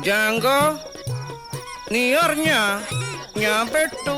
ജാങ്കോ, നീ അറിഞ്ഞ ഞാൻ പെട്ടു.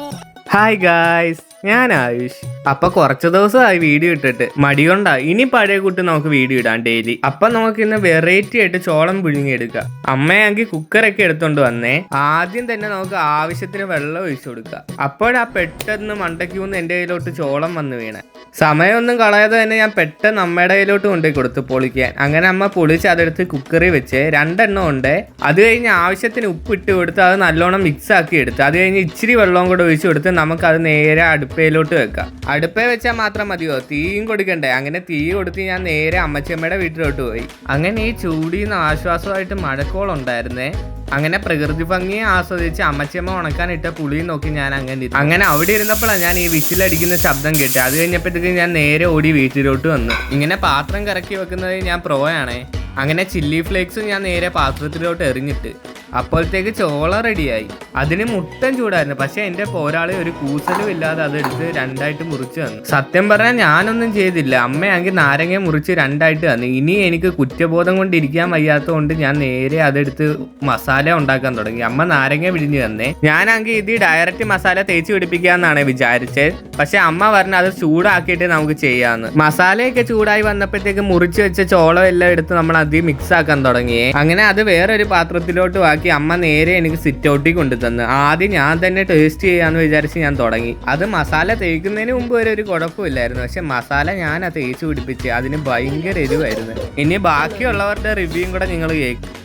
ഹായ് ഗായ്സ്, ഞാൻ ആയുഷ്. അപ്പൊ കുറച്ച് ദിവസമായി വീഡിയോ ഇട്ടിട്ട് മടികൊണ്ടാ. ഇനി പഴയ കൂട്ട് നമുക്ക് വീഡിയോ ഇടാം ഡെയിലി. അപ്പൊ നമുക്ക് ഇന്ന് വെറൈറ്റി ആയിട്ട് ചോളം പുഴുങ്ങി എടുക്കാം. അമ്മയാണെങ്കിൽ കുക്കറൊക്കെ എടുത്തോണ്ട് വന്നേ. ആദ്യം തന്നെ നമുക്ക് ആവശ്യത്തിന് വെള്ളം ഒഴിച്ചു കൊടുക്കാം. അപ്പോഴാ പെട്ടെന്ന് മണ്ടയ്ക്കൂന്ന് എൻ്റെ കയ്യിലോട്ട് ചോളം വന്ന് വീണേ. സമയമൊന്നും കളയാതെ തന്നെ ഞാൻ പെട്ടെന്ന് അമ്മയുടെ കയ്യിലോട്ട് കൊണ്ടുപോയി കൊടുത്തു പൊളിക്കാൻ. അങ്ങനെ അമ്മ പൊളിച്ച് അതെടുത്ത് കുക്കറിൽ വെച്ച് 2 എണ്ണം ഉണ്ട്. അത് കഴിഞ്ഞ് ആവശ്യത്തിന് ഉപ്പ് ഇട്ട് കൊടുത്ത് അത് നല്ലോണം മിക്സ് ആക്കി എടുത്ത് അത് കഴിഞ്ഞ് ഇച്ചിരി വെള്ളവും കൂടെ ഒഴിച്ചു കൊടുത്ത് നമുക്കത് നേരെ അടുപ്പയിലോട്ട് വെക്കാം. അടുപ്പേ വെച്ചാൽ മാത്രം മതിയോ, തീയും കൊടുക്കണ്ടേ? അങ്ങനെ തീ കൊടുത്ത് ഞാൻ നേരെ അമ്മച്ചിയമ്മയുടെ വീട്ടിലോട്ട് പോയി. അങ്ങനെ ഈ ചൂടിന്ന് ആശ്വാസമായിട്ട് മഴക്കോളുണ്ടായിരുന്നേ. അങ്ങനെ പ്രകൃതി ഭംഗിയെ ആസ്വദിച്ച് അമ്മച്ചിയമ്മ ഉണക്കാനിട്ട പുളിയും നോക്കി ഞാൻ അങ്ങനെ അവിടെ ഇരുന്നപ്പോഴാണ് ഞാൻ ഈ വിസിലടിക്കുന്ന ശബ്ദം കേട്ടത്. അത് കഴിഞ്ഞപ്പോഴത്തേക്ക് ഞാൻ നേരെ ഓടി വീട്ടിലോട്ട് വന്നു. ഇങ്ങനെ പാത്രം കറക്കി വെക്കുന്നത് ഞാൻ പ്രോ ആണേ. അങ്ങനെ ചില്ലി ഫ്ലേക്സും ഞാൻ നേരെ പാത്രത്തിലോട്ട് എറിഞ്ഞിട്ട് അപ്പോഴത്തേക്ക് ചോളം റെഡിയായി. അതിന് മുട്ടൻ ചൂടായിരുന്നു. പക്ഷെ എൻ്റെ പോരാളി ഒരു കൂസലും ഇല്ലാതെ അതെടുത്ത് 2ആയിട്ട് മുറിച്ച് തന്നു. സത്യം പറഞ്ഞാൽ ഞാനൊന്നും ചെയ്തില്ല. അമ്മയാണെങ്കിൽ നാരങ്ങ മുറിച്ച് 2ആയിട്ട് തന്നു. ഇനി എനിക്ക് കുറ്റബോധം കൊണ്ട് ഇരിക്കാൻ വയ്യാത്തതുകൊണ്ട് ഞാൻ നേരെ അതെടുത്ത് മസാല ഉണ്ടാക്കാൻ തുടങ്ങി. അമ്മ നാരങ്ങ പിഴിഞ്ഞു തന്നേ. ഞാനാണെങ്കിൽ ഇത് ഡയറക്റ്റ് മസാല തേച്ച് പിടിപ്പിക്കാന്നാണ് വിചാരിച്ചത്. പക്ഷെ അമ്മ പറഞ്ഞ അത് ചൂടാക്കിയിട്ട് നമുക്ക് ചെയ്യാന്ന്. മസാലയൊക്കെ ചൂടായി വന്നപ്പോഴത്തേക്ക് മുറിച്ച് വെച്ച ചോളം എല്ലാം എടുത്ത് നമ്മൾ അതിൽ മിക്സ് ആക്കാൻ തുടങ്ങിയേ. അങ്ങനെ അത് വേറൊരു പാത്രത്തിലോട്ട് ആക്കി അമ്മ നേരെ എനിക്ക് സിറ്റ് ഔട്ടിൽ കൊണ്ടു തന്നു. ആദ്യം ഞാൻ തന്നെ ടേസ്റ്റ് ചെയ്യാന്ന് വിചാരിച്ച് ഞാൻ തുടങ്ങി. അത് മസാല തേക്കുന്നതിന് മുമ്പ് വരെ ഒരു കുഴപ്പമില്ലായിരുന്നു. പക്ഷെ മസാല ഞാൻ തേച്ച് പിടിപ്പിച്ച് അതിന് ഭയങ്കര എരിവായിരുന്നു. ഇനി ബാക്കിയുള്ളവരുടെ റിവ്യൂയും കൂടെ നിങ്ങൾ കേൾക്കും.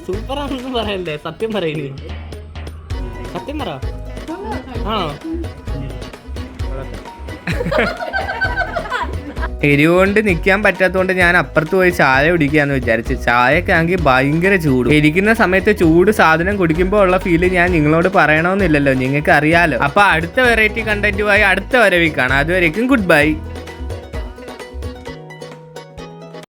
സൂപ്പറാണെന്ന് പറയണ്ടേ? സത്യം പറയണേ, സത്യം പറ. എരിവുകൊണ്ട് നിൽക്കാൻ പറ്റാത്തതുകൊണ്ട് ഞാൻ അപ്പുറത്ത് പോയി ചായ കുടിക്കാന്ന് വിചാരിച്ചു. ചായയൊക്കെ ആണെങ്കിൽ ഭയങ്കര ചൂട്. ഇരിക്കുന്ന സമയത്ത് ചൂട് സാധനം കുടിക്കുമ്പോൾ ഉള്ള ഫീല് ഞാൻ നിങ്ങളോട് പറയണമെന്നില്ലല്ലോ, നിങ്ങൾക്ക് അറിയാലോ. അപ്പൊ അടുത്ത വെറൈറ്റി കണ്ടന്റുമായി അടുത്ത വരവിൽ കാണാം. അതുവരേക്കും ഗുഡ് ബൈ.